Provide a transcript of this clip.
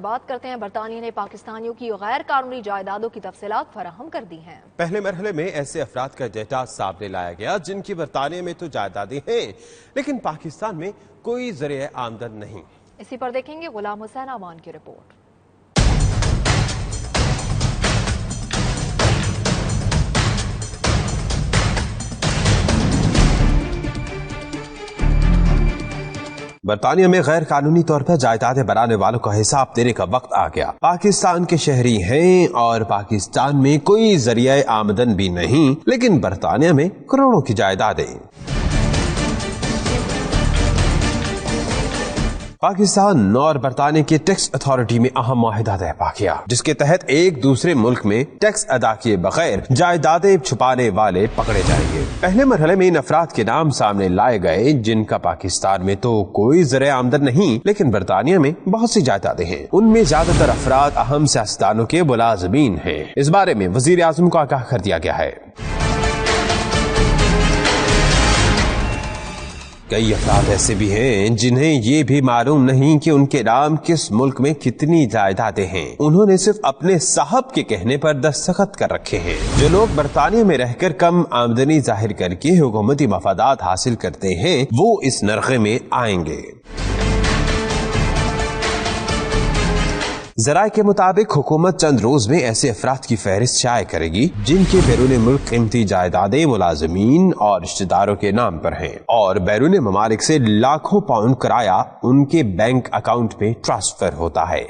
بات کرتے ہیں۔ برطانیہ نے پاکستانیوں کی غیر قانونی جائیدادوں کی تفصیلات فراہم کر دی ہیں۔ پہلے مرحلے میں ایسے افراد کا ڈیٹا سامنے لایا گیا جن کی برطانیہ میں تو جائیدادیں ہیں لیکن پاکستان میں کوئی ذریعہ آمدن نہیں۔ اسی پر دیکھیں گے غلام حسین امان کی رپورٹ۔ برطانیہ میں غیر قانونی طور پر جائیدادیں بنانے والوں کا حساب دینے کا وقت آ گیا۔ پاکستان کے شہری ہیں اور پاکستان میں کوئی ذریعہ آمدن بھی نہیں لیکن برطانیہ میں کروڑوں کی جائیدادیں۔ پاکستان اور برطانیہ کی ٹیکس اتھارٹی میں اہم معاہدہ طے پا گیا جس کے تحت ایک دوسرے ملک میں ٹیکس ادا کیے بغیر جائیدادیں چھپانے والے پکڑے جائیں گے۔ پہلے مرحلے میں ان افراد کے نام سامنے لائے گئے جن کا پاکستان میں تو کوئی ذریعہ آمدن نہیں لیکن برطانیہ میں بہت سی جائیدادیں ہیں۔ ان میں زیادہ تر افراد اہم سیاستدانوں کے ملازمین ہیں۔ اس بارے میں وزیر اعظم کو آگاہ کر دیا گیا ہے۔ کئی افراد ایسے بھی ہیں جنہیں یہ بھی معلوم نہیں کہ ان کے نام کس ملک میں کتنی جائیدادیں ہیں۔ انہوں نے صرف اپنے صاحب کے کہنے پر دستخط کر رکھے ہیں۔ جو لوگ برطانیہ میں رہ کر کم آمدنی ظاہر کر کے حکومتی مفادات حاصل کرتے ہیں وہ اس نرخے میں آئیں گے۔ ذرائع کے مطابق حکومت چند روز میں ایسے افراد کی فہرست شائع کرے گی جن کے بیرون ملک قیمتی جائیدادیں ملازمین اور رشتہ داروں کے نام پر ہیں اور بیرون ممالک سے لاکھوں پاؤنڈ کرایہ ان کے بینک اکاؤنٹ میں ٹرانسفر ہوتا ہے۔